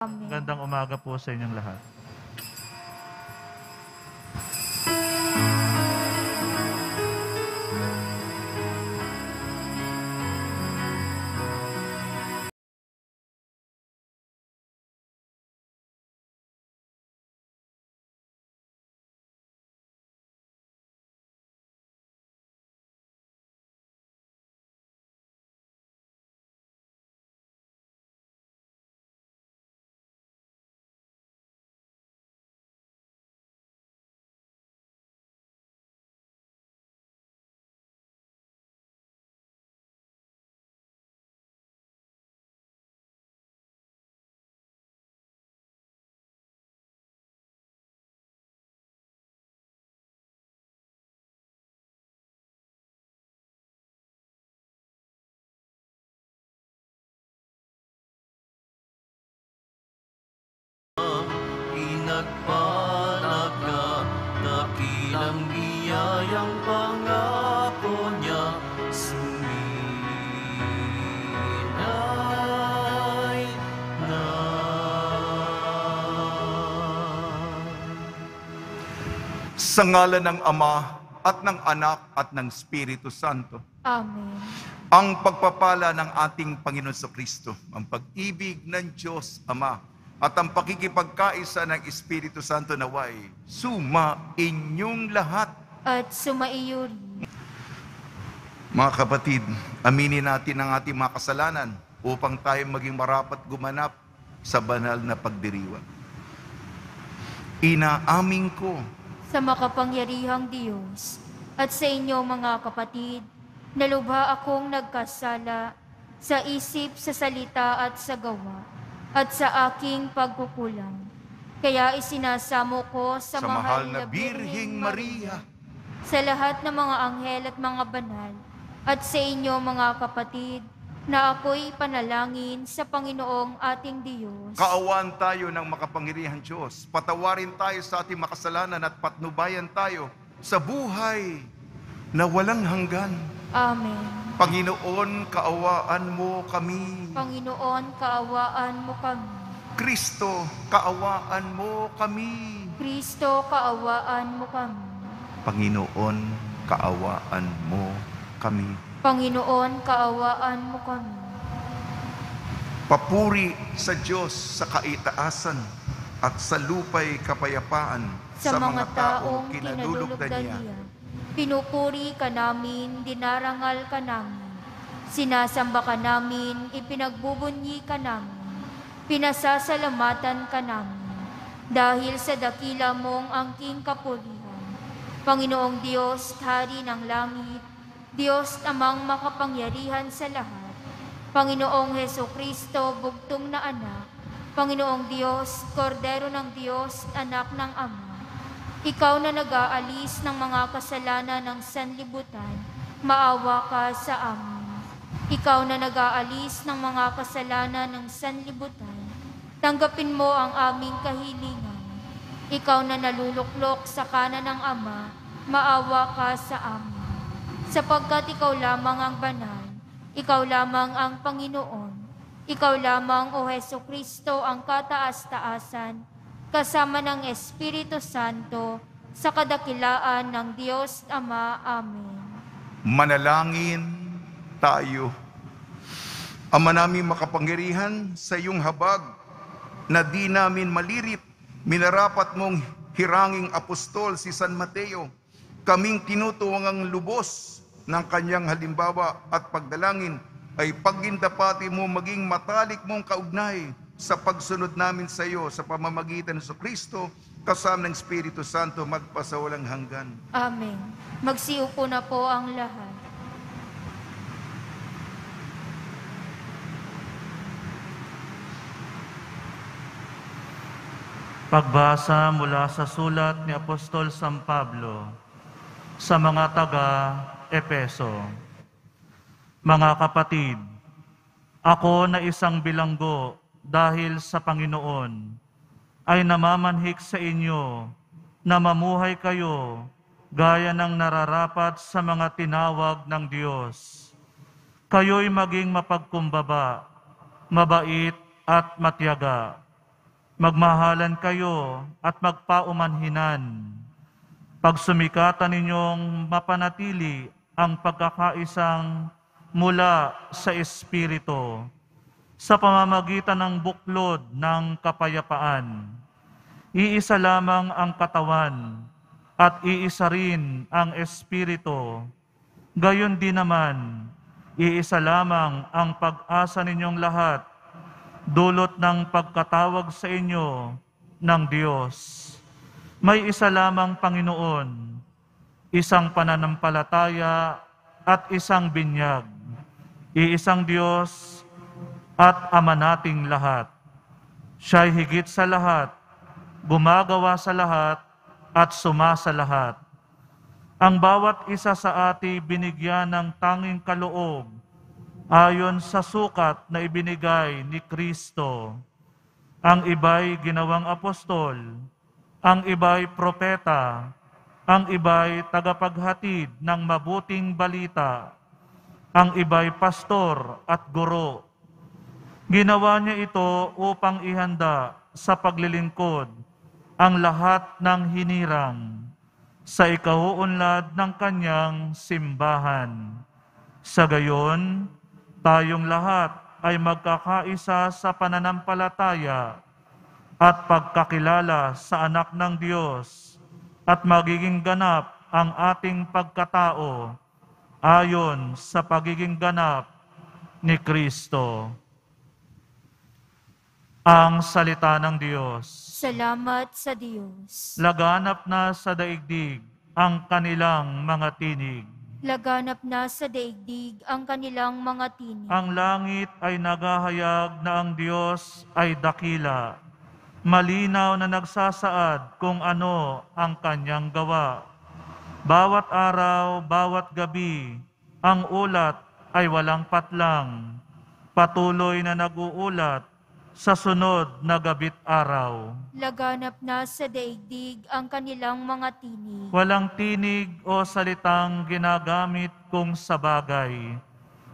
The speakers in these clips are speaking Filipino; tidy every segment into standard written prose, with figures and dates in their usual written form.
Amen. Magandang umaga po sa inyong lahat. Pinagpalaga, dakilang biyayang pangako niya, suminay na. Sa ngalan ng Ama at ng Anak at ng Espiritu Santo. Amen. Ang pagpapala ng ating Panginoon Kristo, ang pag-ibig ng Diyos Ama, at ang pakikipagkaisa ng Espiritu Santo naway sumainyong lahat. At sumaiyo rin. Mga kapatid, aminin natin ang ating mga kasalanan upang tayo maging marapat gumanap sa banal na pagdiriwang. Inaamin ko Sa makapangyarihang Diyos at sa inyo mga kapatid, nalubha akong nagkasala sa isip, sa salita at sa gawa, at sa aking pagkukulang. Kaya isinasamo ko sa mahal na Birheng Maria, sa lahat ng mga anghel at mga banal, at sa inyo mga kapatid, na ako'y panalangin sa Panginoong ating Diyos. kaawaan tayo ng makapangyarihang Diyos. Patawarin tayo sa ating makasalanan at patnubayan tayo sa buhay na walang hanggan. Amen. Panginoon, kaawaan mo kami. Panginoon, kaawaan mo kami. Kristo, kaawaan mo kami. Kristo, kaawaan mo kami. Panginoon, kaawaan mo kami. Panginoon, kaawaan mo kami. Papuri sa Diyos sa kaitaasan at sa lupay kapayapaan Sa mga taong kinalulugdan niya, pinupuri ka namin, dinarangal ka namin, sinasamba ka namin, ipinagbubunyi ka namin, pinasasalamatan ka namin, dahil sa dakila mong angking kapurihan. Panginoong Diyos, Hari ng langit, Diyos amang makapangyarihan sa lahat, Panginoong Hesukristo, bugtong na anak, Panginoong Diyos, Kordero ng Diyos, anak ng Ama, Ikaw na nag-aalis ng mga kasalanan ng sanlibutan, maawa ka sa amin. Ikaw na nag-aalis ng mga kasalanan ng sanlibutan, tanggapin mo ang aming kahilingan. Ikaw na naluluklok sa kanan ng Ama, maawa ka sa amin. Sapagkat ikaw lamang ang banal, ikaw lamang ang Panginoon, ikaw lamang, O Hesukristo, ang kataas-taasan, kasama ng Espiritu Santo, sa kadakilaan ng Diyos Ama. Amen. Manalangin tayo. Ama namin makapangyarihan, sa iyong habag na di namin malirit, minarapat mong hiranging apostol si San Mateo, kaming tinutuwangang lubos ng kanyang halimbawa at pagdalangin ay pagindapati mo maging matalik mong kaugnay sa pagsunod namin sa iyo sa pamamagitan ng Kristo kasama ng Espiritu Santo magpasawalang hanggan. Amen. Magsiupo na po ang lahat. Pagbasa mula sa sulat ni Apostol San Pablo sa mga taga-Epeso. Mga kapatid, ako na isang bilanggo dahil sa Panginoon ay namamanhik sa inyo na mamuhay kayo gaya ng nararapat sa mga tinawag ng Diyos. Kayo'y maging mapagkumbaba, mabait at matyaga. Magmahalan kayo at magpaumanhinan. Pagsumikatan ninyong mapanatili ang pagkakaisang mula sa Espiritu sa pamamagitan ng buklod ng kapayapaan. Iisa lamang ang katawan at iisa rin ang Espiritu. Gayon din naman, iisa lamang ang pag-asa ninyong lahat, dulot ng pagkatawag sa inyo ng Diyos. May isa lamang Panginoon, isang pananampalataya at isang binyag, iisang Diyos at Ama nating lahat. Siya'y higit sa lahat, gumagawa sa lahat, at sumasa lahat. Ang bawat isa sa ati binigyan ng tanging kaloob ayon sa sukat na ibinigay ni Kristo. Ang iba'y ginawang apostol, ang iba'y propeta, ang iba'y tagapaghatid ng mabuting balita, ang iba'y pastor at guro. Ginawa niya ito upang ihanda sa paglilingkod ang lahat ng hinirang sa ikauunlad ng kanyang simbahan. Sa gayon, tayong lahat ay magkakaisa sa pananampalataya at pagkakilala sa anak ng Diyos at magiging ganap ang ating pagkatao ayon sa pagiging ganap ni Kristo. Ang salita ng Diyos. Salamat sa Diyos. Laganap na sa daigdig ang kanilang mga tinig. Laganap na sa daigdig ang kanilang mga tinig. Ang langit ay naghahayag na ang Diyos ay dakila. Malinaw na nagsasaad kung ano ang kanyang gawa. Bawat araw, bawat gabi, ang ulat ay walang patlang. Patuloy na nag-uulat sa sunod na gabit araw. Laganap na sa daigdig ang kanilang mga tinig. Walang tinig o salitang ginagamit kung sa bagay,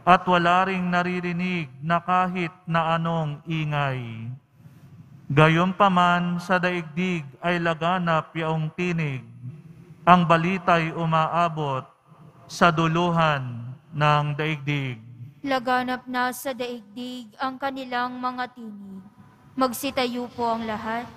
at wala ring naririnig na kahit na anong ingay. Gayunpaman sa daigdig ay laganap yaong tinig, ang balita'y umaabot sa duluhan ng daigdig. Laganap na sa daigdig ang kanilang mga tinig. Magsitayo po ang lahat.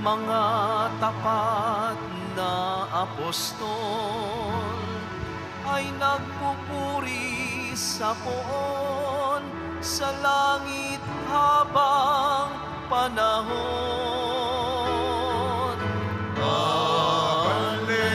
Mga tapat na apostol ay nagpupuri sa poon sa langit habang panahon. Alleluia, Alleluia,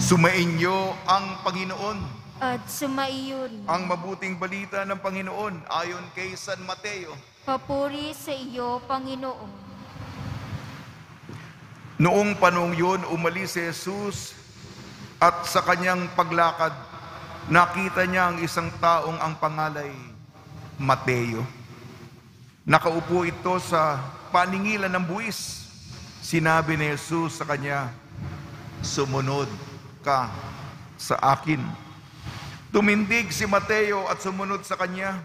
Sumainyo ang Panginoon. At sumaiyo rin. Ang mabuting balita ng Panginoon ayon kay San Mateo. Papuri sa iyo, Panginoon. Noong panahon yun, umalis si Jesus at sa kanyang paglakad, nakita niya ang isang taong ang pangalay Mateo. Nakaupo ito sa paningilan ng buwis. Sinabi ni Jesus sa kanya, "Sumunod ka sa akin." Tumindig si Mateo at sumunod sa kanya.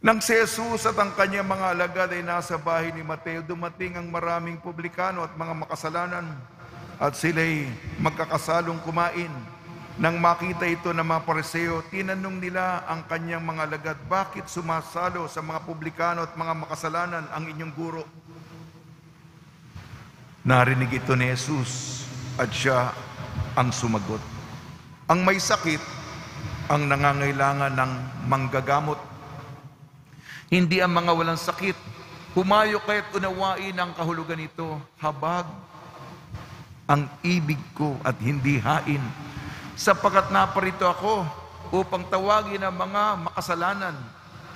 Nang si Jesus at ang kanyang mga alagad ay nasa bahay ni Mateo, dumating ang maraming publikano at mga makasalanan at sila'y magkakasalong kumain. Nang makita ito ng mga Pariseo, tinanong nila ang kanyang mga alagad, "Bakit sumasalo sa mga publikano at mga makasalanan ang inyong guro?" Narinig ito ni Jesus at siya ang sumagot. Ang may sakit ang nangangailangan ng manggagamot. Hindi ang mga walang sakit. Humayo kaya't unawain ang kahulugan nito. Habag ang ibig ko at hindi hain. Sapagkat naparito ako upang tawagin ang mga makasalanan,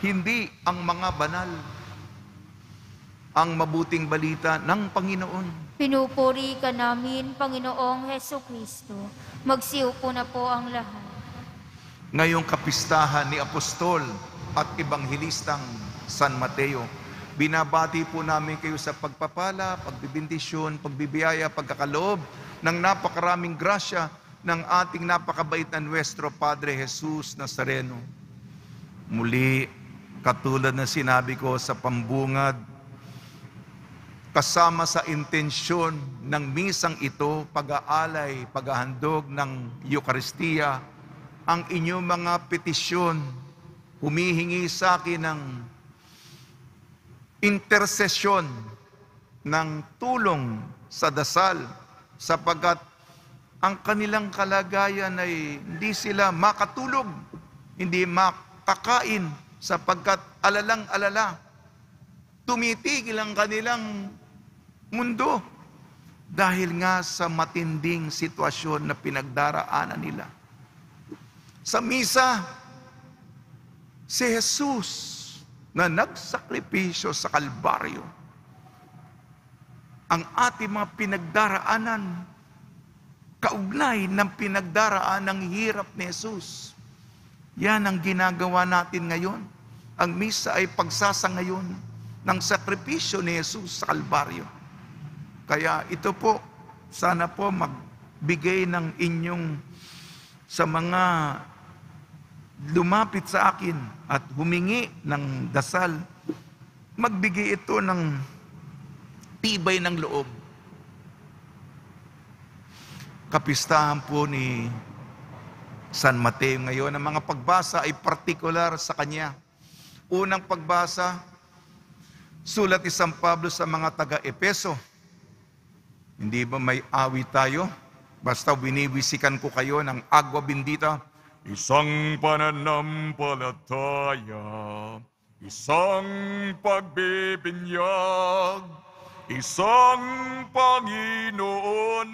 hindi ang mga banal. Ang mabuting balita ng Panginoon. Pinupuri ka namin, Panginoong Heso Kristo. Magsiupo na po ang lahat. Ngayong kapistahan ni Apostol at Ebanghelistang San Mateo, binabati po namin kayo sa pagpapala, pagbibindisyon, pagbibiyaya, pagkakaloob ng napakaraming grasya ng ating napakabait na Nuestro Padre Jesus Nazareno. Muli, katulad na sinabi ko sa pambungad, kasama sa intensyon ng misang ito, pag-aalay, paghahandog ng Eucharistia, ang inyong mga petisyon, humihingi sa akin ng intersesyon, ng tulong sa dasal, sapagkat ang kanilang kalagayan ay hindi sila makatulog, hindi makakain, sapagkat alalang-alala, tumitigil ang kanilang mundo dahil nga sa matinding sitwasyon na pinagdaraanan nila. Sa misa, si Jesus na nagsakripisyo sa Kalbaryo, ang ating mga pinagdaraanan, kaugnay ng pinagdaraan ng hirap ni Jesus. Yan ang ginagawa natin ngayon. Ang misa ay pagsasangayon ng sakripisyo ni Jesus sa Kalbaryo. Kaya ito po, sana po magbigay ng inyong sa mga lumapit sa akin at humingi ng dasal, magbigay ito ng tibay ng loob. Kapistahan po ni San Mateo ngayon, ang mga pagbasa ay partikular sa kanya. Unang pagbasa, sulat ni San Pablo sa mga taga-Epeso. Hindi ba may awit tayo? Basta binibisikan ko kayo ng agwa bendita. Isang pananampalataya, isang pagbibinyag, isang Panginoon.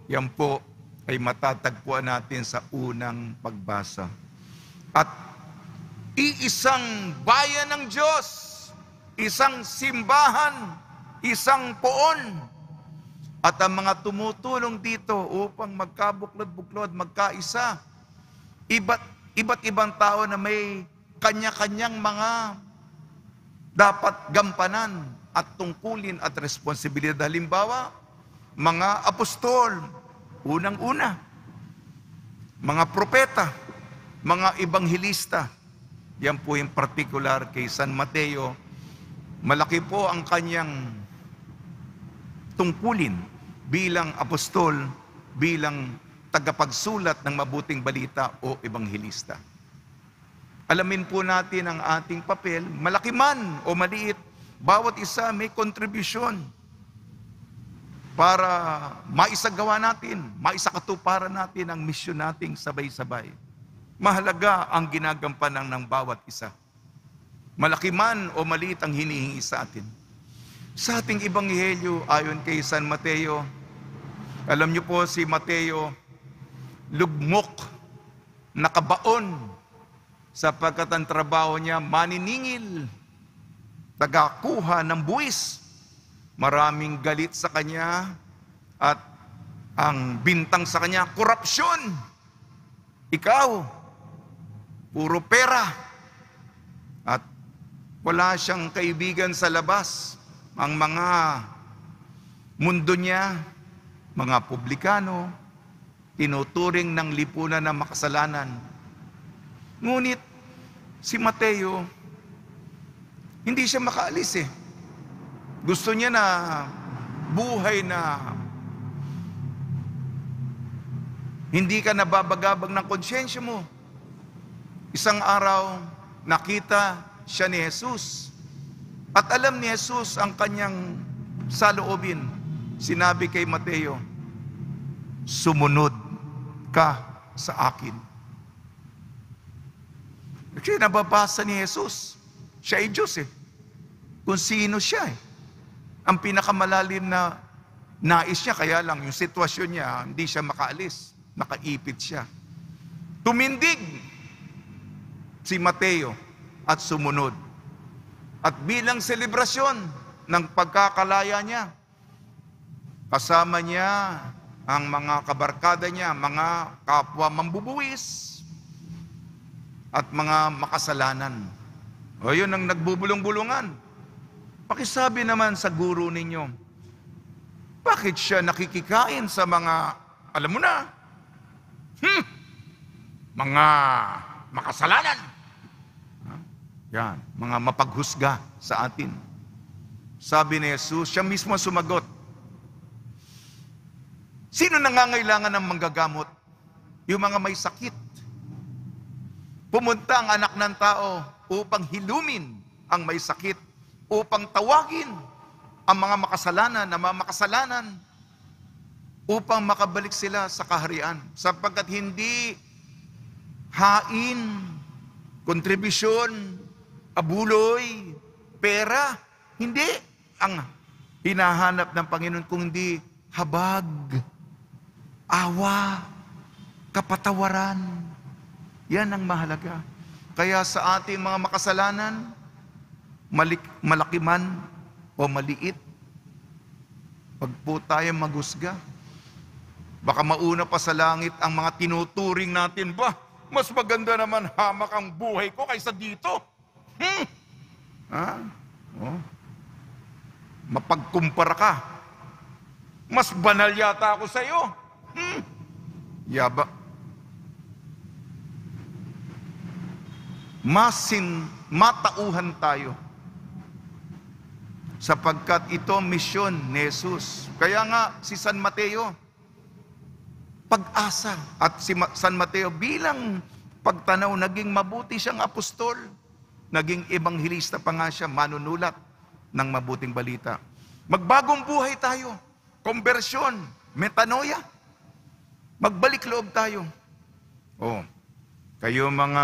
Yan po ay matatagpuan natin sa unang pagbasa. At iisang bayan ng Diyos, isang simbahan, isang poon, at ang mga tumutulong dito upang magkabuklod-buklod, magkaisa, iba't ibang tao na may kanya-kanyang mga dapat gampanan at tungkulin at responsibilidad. Halimbawa, mga apostol, unang-una, mga propeta, mga ebanghelista. Yan po yung particular kay San Mateo. Malaki po ang kanyang tungkulin bilang apostol, bilang tagapagsulat ng mabuting balita o ebanghelista. Alamin po natin ang ating papel, malaki man o maliit, bawat isa may kontribusyon para maisagawa natin, maisakatuparan natin ang misyon nating sabay-sabay. Mahalaga ang ginagampanan ng bawat isa. Malaki man o maliit ang hinihingi sa atin. Sa ating ebanghelyo, ayon kay San Mateo, alam niyo po si Mateo, lugmok, nakabaon, sapagkat ang trabaho niya maniningil, tagakuha ng buwis. Maraming galit sa kanya at ang bintang sa kanya, korupsyon. Ikaw, puro pera. At wala siyang kaibigan sa labas. Ang mga mundo niya, mga publikano, tinuturing ng lipunan ng makasalanan. Ngunit si Mateo, hindi siya makaalis eh. Gusto niya na buhay na hindi ka nababagabag ng konsyensya mo. Isang araw, nakita siya ni Jesus. At alam ni Jesus ang kanyang saloobin. sinabi kay Mateo, sumunod ka sa akin. Kasi nababasa ni Jesus, siya ay Diyos eh. Kung sino siya eh. Ang pinakamalalim na nais niya, kaya lang yung sitwasyon niya, hindi siya makaalis. Nakaipit siya. Tumindig si Mateo at sumunod. At bilang selebrasyon ng pagkakalaya niya, kasama niya ang mga kabarkada niya, mga kapwa mambubuwis at mga makasalanan. O yun ang nagbubulong-bulungan. Pakisabi naman sa guro ninyo, bakit siya nakikikain sa mga, alam mo na, mga makasalanan? Yan, mga mapaghusga sa atin. Sabi ni Jesus, siya mismo sumagot, sino nangangailangan ng manggagamot? Yung mga may sakit. Pumunta ang anak ng tao upang hilumin ang may sakit, upang tawagin ang mga makasalanan, ang mga makasalanan, upang makabalik sila sa kaharian. Sapagkat hindi hain, kontribusyon, abuloy, pera, hindi ang hinahanap ng Panginoon, kundi habag, awa, kapatawaran. Yan ang mahalaga. Kaya sa ating mga makasalanan, malaki man o maliit, wag po tayo maghusga. Baka mauna pa sa langit ang mga tinuturing natin, ba, mas maganda naman hamak ang buhay ko kaysa dito. Oh. Mapagkumpara ka. Mas banal yata ako sa iyo. Yaba. Matauhan tayo. Sapagkat ito misyon ni Jesus. Kaya nga si San Mateo, pag-asa. At si San Mateo bilang pagtanaw, naging mabuti siyang apostol. Naging ebanghelista pa nga siya, manunulat ng mabuting balita. Magbagong buhay tayo. Konbersyon, metanoia. Magbalik loob tayo. Oh, kayo mga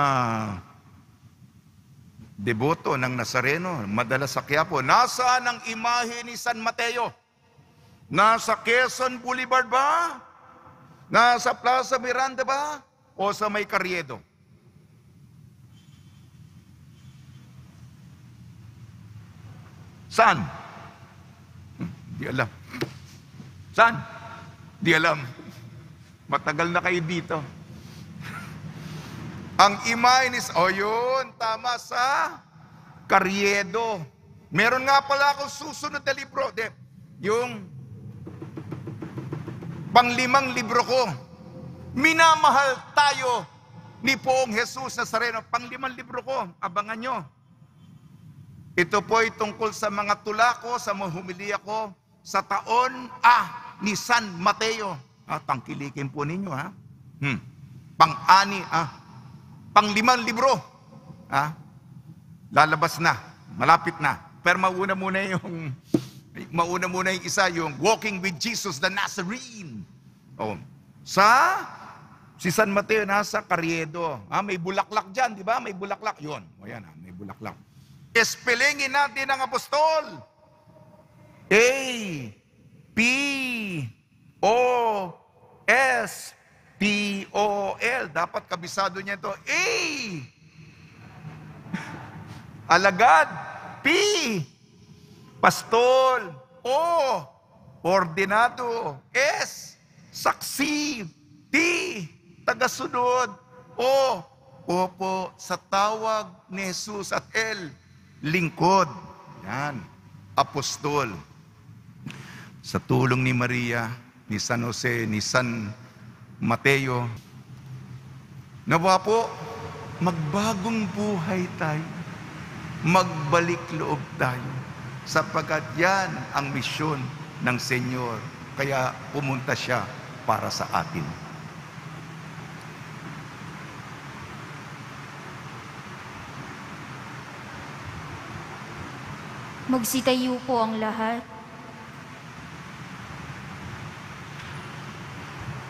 deboto ng Nazareno, madalas sa Quiapo, nasaan ang imahe ni San Mateo? Nasa Quezon Boulevard ba? Nasa Plaza Miranda ba? O sa may Carriedo? Saan? Di alam. Saan? Di alam. Matagal na kayo dito. Ang imahe ni... O yun, tama, sa Carriedo. Meron nga pala akong susunod na libro. Yung pang-5 libro ko. Minamahal tayo ni Poong Jesus Nazareno. Pang-5 libro ko. Abangan nyo. Ito po ay tungkol sa mga tula ko, sa mga humilya ko, sa taon ni San Mateo. Tangkilikin po ninyo, ha? Pang-5 libro. Lalabas na. Malapit na. Pero mauna muna yung isa, yung Walking with Jesus the Nazarene. Si San Mateo nasa Carriedo. May bulaklak dyan, di ba? May bulaklak. Yun. Ayan, may bulaklak. Espelengin natin ang apostol. A-P-O-S-T-O-L. Dapat kabisado niya ito. A. Alagad. P. Pastol. O. Ordinado. S. Saksi. T. Tagasunod. O. Opo sa tawag ni Jesus, at L. Lingkod. Yan. Apostol. Sa tulong ni Maria, ni San Jose, ni San Mateo, nawa po, magbagong buhay tayo. Magbalik loob tayo. Sapagkat yan ang misyon ng Senyor. Kaya pumunta siya para sa atin. Magsitayo po ang lahat.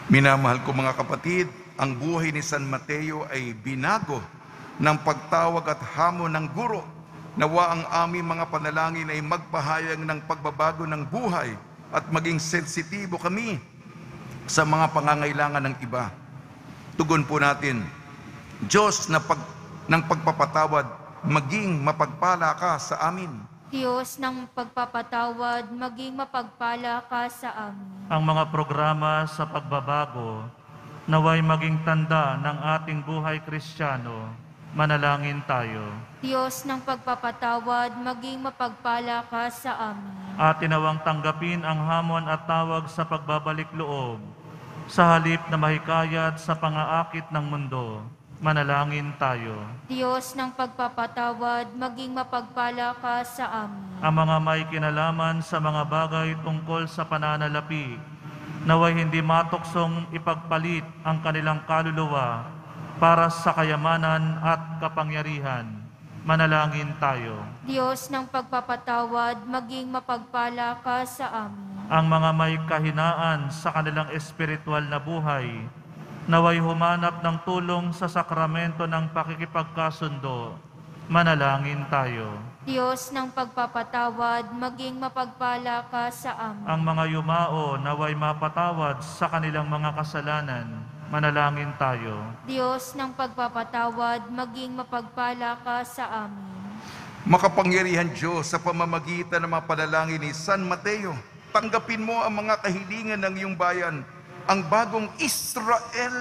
Minamahal ko mga kapatid, ang buhay ni San Mateo ay binago ng pagtawag at hamon ng guro. Nawa ang aming mga panalangin ay magpahayag ng pagbabago ng buhay at maging sensitibo kami sa mga pangangailangan ng iba. Tugon po natin, Diyos ng pagpapatawad, maging mapagpala ka sa amin. Diyos ng pagpapatawad, maging mapagpala ka sa amin. Ang mga programa sa pagbabago naway maging tanda ng ating buhay Kristiyano. Manalangin tayo. Diyos ng pagpapatawad, maging mapagpala ka sa amin. At tinawang tanggapin ang hamon at tawag sa pagbabalik loob, sa halip na mahikayat sa pangaakit ng mundo. Manalangin tayo. Diyos ng pagpapatawad, maging mapagpala ka sa amin. Ang mga may kinalaman sa mga bagay tungkol sa pananalapi, naway hindi matuksong ipagpalit ang kanilang kaluluwa para sa kayamanan at kapangyarihan. Manalangin tayo. Diyos ng pagpapatawad, maging mapagpala ka sa amin. Ang mga may kahinaan sa kanilang espiritual na buhay, naway humanap ng tulong sa sakramento ng pakikipagkasundo. Manalangin tayo. Diyos ng pagpapatawad, maging mapagpala ka sa amin. Ang mga yumao naway mapatawad sa kanilang mga kasalanan. Manalangin tayo. Diyos ng pagpapatawad, maging mapagpala ka sa amin. Makapangyarihan Diyos, sa pamamagitan ng mga panalangin ni San Mateo, tanggapin mo ang mga kahilingan ng iyong bayan, ang bagong Israel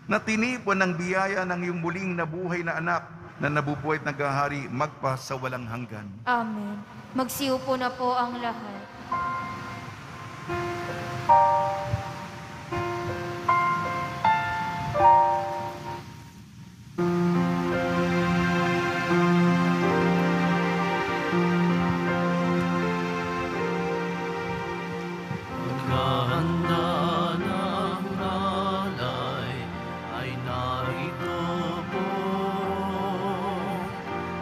na tinipon ng biyaya ng iyong muling nabuhay na anak na nabubuhay at naghahari magpa sa walang hanggan. Amen. Magsiupo na po ang lahat. Maghahanda ng alay ay narito po,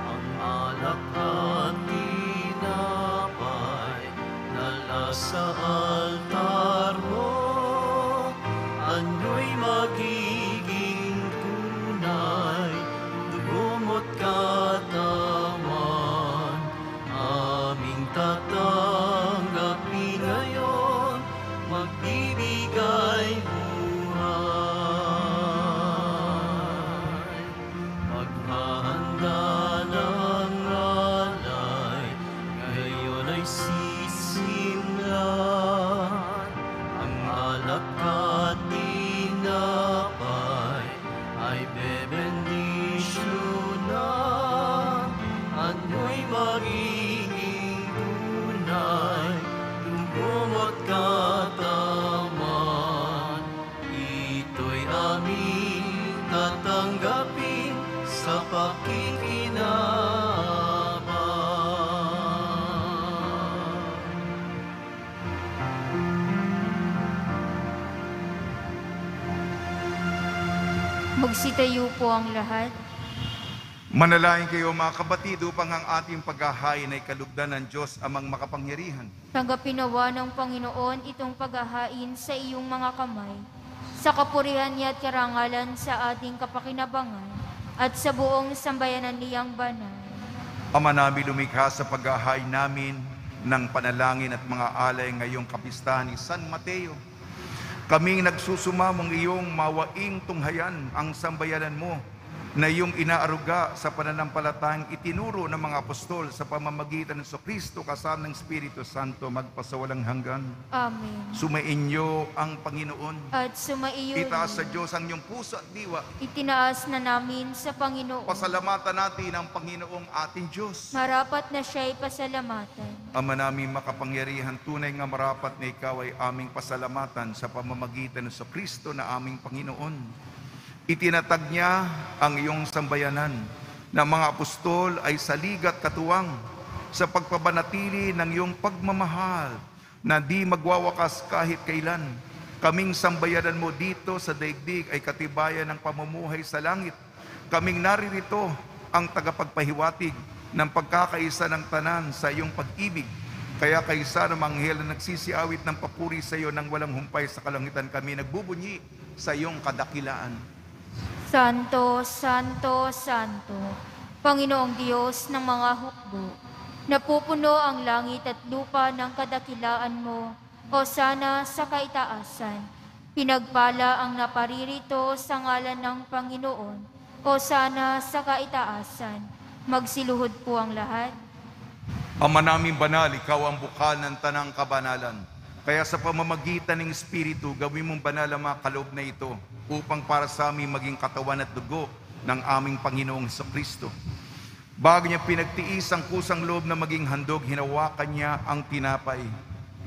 ang alak at tinapay dala sa altar mo. Ano'y magiging tunay, dugo mo't katawan, aming tatanggapin ngayon, magbibigay buhay. Maghahanda ng alay, ngayon ay sisimlan, ang alak at tinapay ay bebendisyonan. Ano'y magiging tunay, dugo mo't katawan, ito'y aming tatanggapin sa pakikinabang. Magsitayo po ang lahat. Manalangin kayo mga kapatid upang ang ating paghahain ay kalugdan ng Diyos amang makapangyarihan. Tanggapin nawa ng Panginoon itong paghahain sa iyong mga kamay, sa kapurihan niya at karangalan sa ating kapakinabangan, at sa buong sambayanan niyang banal. Ama namin, lumikha sa paghahain namin ng panalangin at mga alay ngayong kapistahan ni San Mateo. Kaming nagsusumamong iyong mawaing tunghayan ang sambayanan mo na iyong inaaruga sa pananampalatayang itinuro ng mga apostol sa pamamagitan ng Kristo kasama ng Espiritu Santo magpasawalang hanggan. Amen. Sumainyo ang Panginoon. At sumaiyo Itaas sa rin. Diyos ang iyong puso at diwa. Itinaas na namin sa Panginoon. Pasalamatan natin ang Panginoong ating Diyos. Marapat na siya'y pasalamatan. Ama namin makapangyarihan, tunay nga marapat na ikaw ay aming pasalamatan sa pamamagitan ng Kristo na aming Panginoon. Itinatag niya ang iyong sambayanan na mga apostol ay saligat katuwang sa pagpapanatili ng iyong pagmamahal na di magwawakas kahit kailan. Kaming sambayanan mo dito sa daigdig ay katibayan ng pamumuhay sa langit. Kaming naririto ang tagapagpahiwatig ng pagkakaisa ng tanan sa iyong pag-ibig. Kaya kaysa ng mga anghel na nagsisiawit ng papuri sa iyo nang walang humpay sa kalangitan, kami nagbubunyi sa iyong kadakilaan. Santo, Santo, Santo, Panginoong Diyos ng mga hukbo, napupuno ang langit at lupa ng kadakilaan mo, Hosana sa kaitaasan. Pinagpala ang naparirito sa ngalan ng Panginoon, Hosana sa kaitaasan. Magsiluhod po ang lahat. Ama naming banal, ikaw ang bukal ng tanang kabanalan. Kaya sa pamamagitan ng Espiritu, gawin mong banal ang mga kaloob na ito upang para sa amin maging katawan at dugo ng aming Panginoong Jesucristo. Bago niya pinagtiis ang kusang loob na maging handog, hinawakan niya ang tinapay.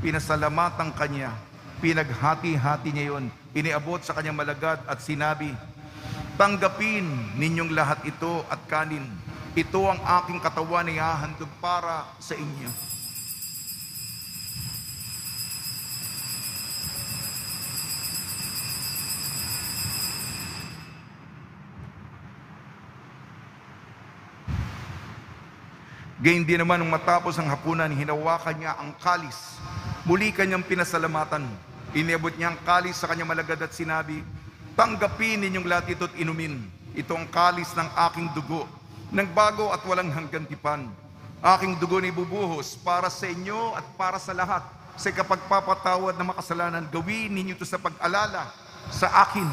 Pinasalamatan kanya, pinaghati-hati niya yon, iniabot sa kanyang malagad at sinabi, tanggapin ninyong lahat ito at kanin. Ito ang aking katawan na ihahandog para sa inyo. Gayun din naman nung matapos ang hapunan, hinawakan niya ang kalis. Muli kanyang pinasalamatan. Iniabot niya ang kalis sa kanyang malagad at sinabi, tanggapin ninyong lahat ito at inumin. Ito ang kalis ng aking dugo, ng bago at walang hanggan tipan. Aking dugo na ibubuhos para sa inyo at para sa lahat. Sa kapagpapatawad ng makasalanan, gawin ninyo ito sa pag-alala sa akin.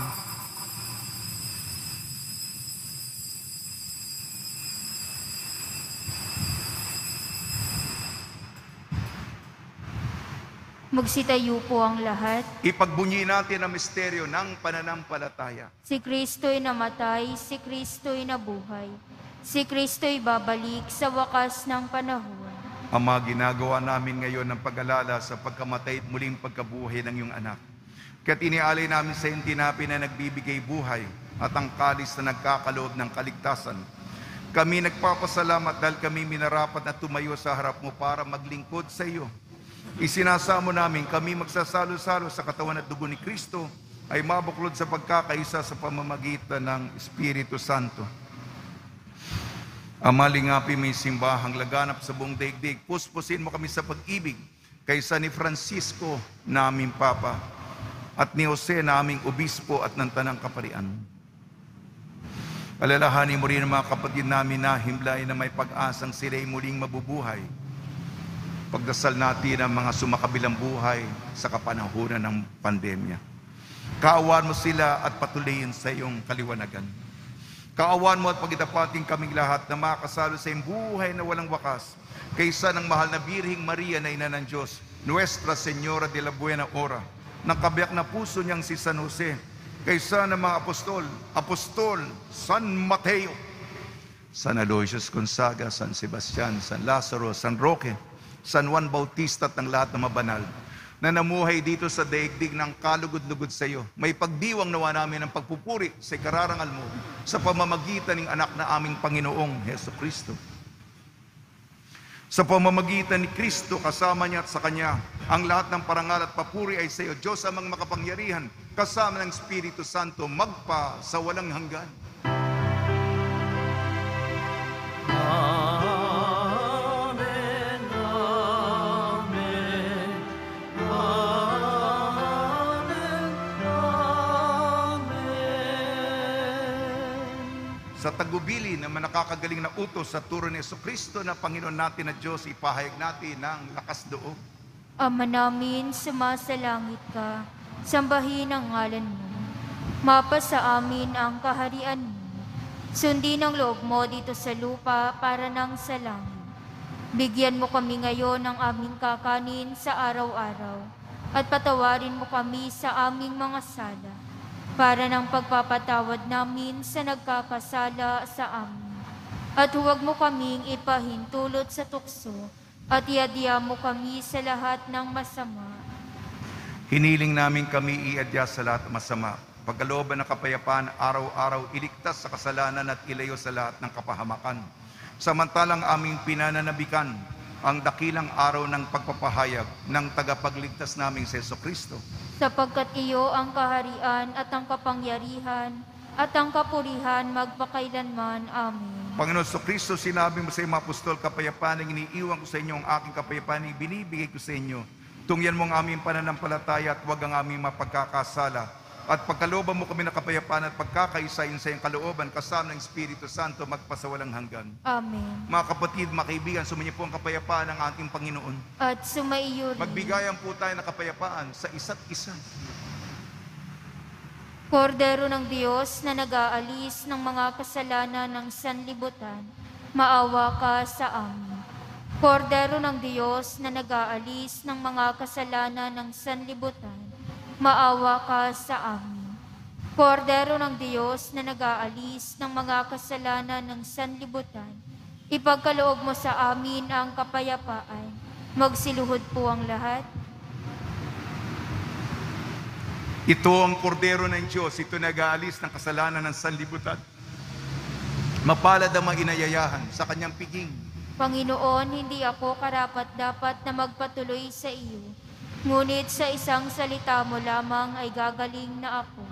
Magsitayo po ang lahat. Ipagbunyi natin ang misteryo ng pananampalataya. Si Kristo'y namatay, si Kristo'y nabuhay. Si Kristo'y babalik sa wakas ng panahon. Ama, ginagawa namin ngayon ng pag-alala sa pagkamatay at muling pagkabuhay ng iyong anak. Kaya't inialay namin sa iyong tinapay na nagbibigay buhay at ang kalis na nagkakaloob ng kaligtasan. Kami nagpapasalamat dahil kami minarapat na tumayo sa harap mo para maglingkod sa iyo. Isinasamo namin kami magsasalo-salo sa katawan at dugo ni Kristo ay mabuklod sa pagkakaisa sa pamamagitan ng Espiritu Santo. Ama, lingapi may simbahang laganap sa buong daigdig. Puspusin mo kami sa pag-ibig kaysa ni Francisco na aming Papa at ni Jose na aming Obispo at ng Tanang Kaparian. Alalahanin mo rin ang mga kapatid namin na himlay na may pag-asang sila'y muling mabubuhay. Pagdasal natin ang mga sumakabilang buhay sa kapanahunan ng pandemya. Kaawaan mo sila at patuloyin sa iyong kaliwanagan. Kaawaan mo at pagitapating kaming lahat na makasalo sa iyong buhay na walang wakas kaysa ng mahal na Birhing Maria na Ina ng Diyos, Nuestra Señora de la Buena Hora, ng kabiyak na puso niyang si San Jose, kaysa ng mga apostol, San Mateo, San Aloysius Gonzaga, San Sebastian, San Lazaro, San Roque, San Juan Bautista at ng lahat ng mabanal na namuhay dito sa daigdig ng kalugod-lugod sa iyo. May pagdiwang nawa namin ng pagpupuri sa ikararangal mo sa pamamagitan ng anak na aming Panginoong Jesucristo. Sa pamamagitan ni Kristo, kasama niya at sa Kanya, ang lahat ng parangal at papuri ay sa iyo, Diyos amang makapangyarihan, kasama ng Espiritu Santo, magpa sa walang hanggan. Sa tagubili na manakakagaling na utos sa turo ni Jesucristo na Panginoon natin na Diyos, ipahayag natin ng lakas loob. Ama namin, sumasalangit ka, sambahin ang ngalan mo. Mapasa amin ang kaharian mo. Sundin ang loob mo dito sa lupa para nang sa langit. Bigyan mo kami ngayon ng aming kakanin sa araw-araw at patawarin mo kami sa aming mga sala para ng pagpapatawad namin sa nagkakasala sa amin. At huwag mo kaming ipahintulot sa tukso at iadya mo kami sa lahat ng masama. Hiniling namin kami iadya sa lahat ng masama. Pagkalooban ng kapayapaan, araw-araw iligtas sa kasalanan at ilayo sa lahat ng kapahamakan. Samantalang aming pinananabikan ang dakilang araw ng pagpapahayag ng tagapagligtas naming si Jesucristo. Sapagkat iyo ang kaharian at ang kapangyarihan at ang kapurihan magpakailanman. Amen. Panginoon Kristo, sinabi mo sa iyong mga apostol, kapayapaan ang iniiwan ko sa inyo, ang aking kapayapaan ay binibigay ko sa inyo. Tungyan mo ang aming pananampalataya at huwag ang aming mapagkakasala. At pagkalooban mo kami ng kapayapaan at pagkakaisayin sa iyong kalooban, kasama ng Espiritu Santo, magpasawalang hanggan. Amen. Mga kapatid, mga kaibigan, sumainyo po ang kapayapaan ng ating Panginoon. At sumaiyo rin. Magbigayan po tayo ng kapayapaan sa isa't isa. Kordero ng Diyos na nag-aalis ng mga kasalanan ng sanlibutan, maawa ka sa amin. Kordero ng Diyos na nag-aalis ng mga kasalanan ng sanlibutan, maawa ka sa amin. Kordero ng Diyos na nag-aalis ng mga kasalanan ng sanlibutan, ipagkaloob mo sa amin ang kapayapaan. Magsiluhod po ang lahat. Ito ang kordero ng Diyos, ito nag-aalis ng kasalanan ng sanlibutan. Mapalad ang mga inayayahan sa kanyang piging. Panginoon, hindi ako karapat-dapat na magpatuloy sa iyo, ngunit sa isang salita mo lamang ay gagaling na ako.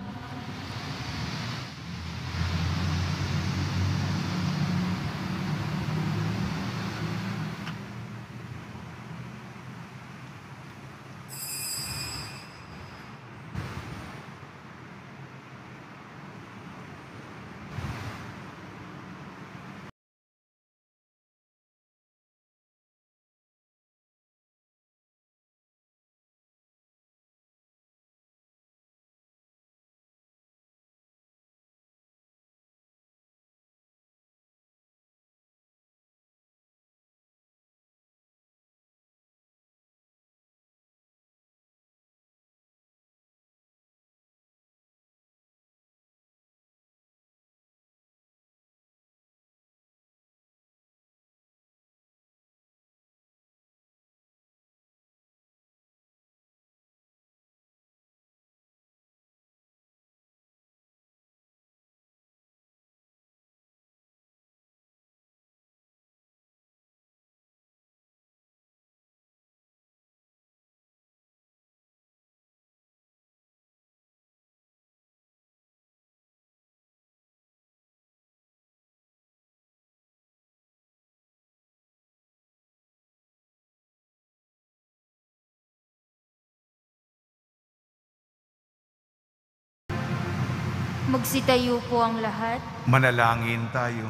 Magsitayo po ang lahat. Manalangin tayo.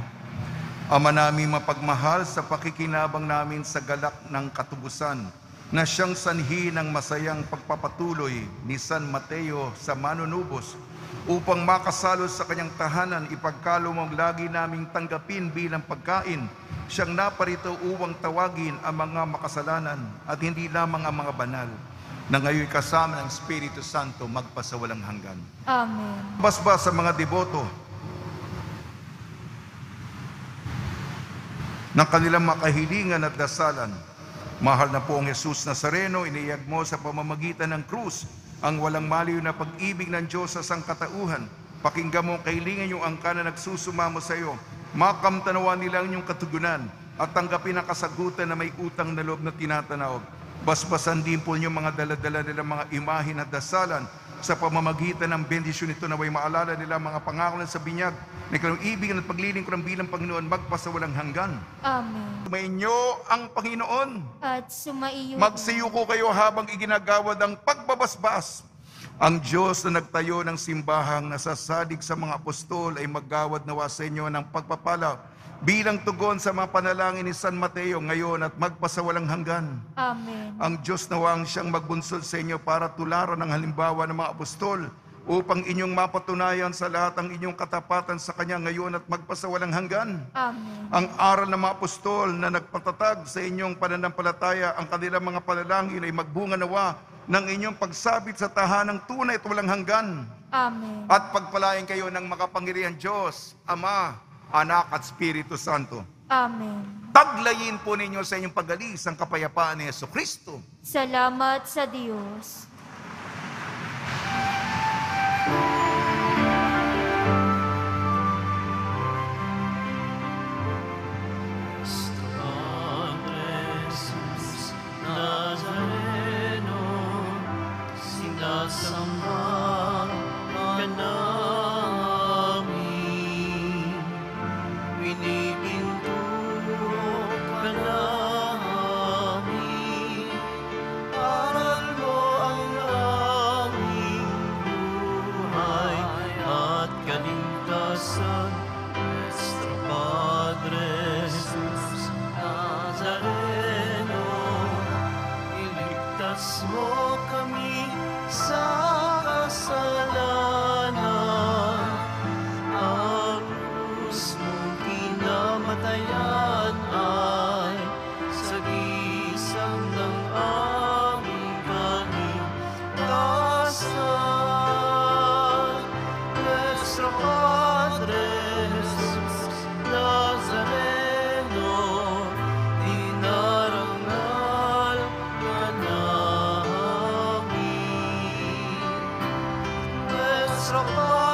Ama namin mapagmahal, sa pakikinabang namin sa galak ng katubusan na siyang sanhi ng masayang pagpapatuloy ni San Mateo sa manunubos upang makasalo sa kanyang tahanan, ipagkaloob mong lagi naming tanggapin bilang pagkain siyang naparito upang tawagin ang mga makasalanan at hindi lamang ang mga banal, na ngayon kasama ng Espiritu Santo magpasawalang hanggan. Amen. Basbas sa mga deboto ng kanilang makahilingan at dasalan. Mahal na poong Jesus Nazareno, iniyag mo sa pamamagitan ng krus ang walang maliw na pag-ibig ng Diyos sa sangkatauhan. Pakinggan mo ang kahilingan yung angka na nagsusumamo sa iyo. Makamtanawan nila ang inyong katugunan at tanggapin ang kasagutan na may utang na loob na tinatanaog. Basbasan din po niyo mga daladala nilang mga imahin at dasalan sa pamamagitan ng bendisyon nito, na may maalala nila mga pangako sa binyag na kanilang ibig at paglilingkuran bilang Panginoon magpasawalang hanggan. Amen. Sumainyo ang Panginoon. At sumaiyo. Magsiyuko kayo habang iginagawad ang pagbabasbas. Ang Diyos na nagtayo ng simbahang nasasadig sa mga apostol ay maggawad nawa sa inyo ng pagpapala bilang tugon sa mga panalangin ni San Mateo ngayon at magpasawalang hanggan. Amen. Ang Diyos nawang siyang magbunsod sa inyo para tularan ng halimbawa ng mga apostol upang inyong mapatunayan sa lahat ang inyong katapatan sa Kanya ngayon at magpasawalang hanggan. Amen. Ang aral ng mga apostol na nagpatatag sa inyong pananampalataya, ang kanilang mga panalangin ay magbunga nawa ng inyong pagsabit sa tahanang tunay at walang hanggan. Amen. At pagpalain kayo ng makapangyarihan Diyos, Ama, Anak at Espiritu Santo. Amen. Taglayin po ninyo sa inyong pag-alis ang kapayapaan ni Jesucristo. Salamat sa Diyos. Jesus Nazareno, sinasamba ka namin, binibigyan nuestro Padre.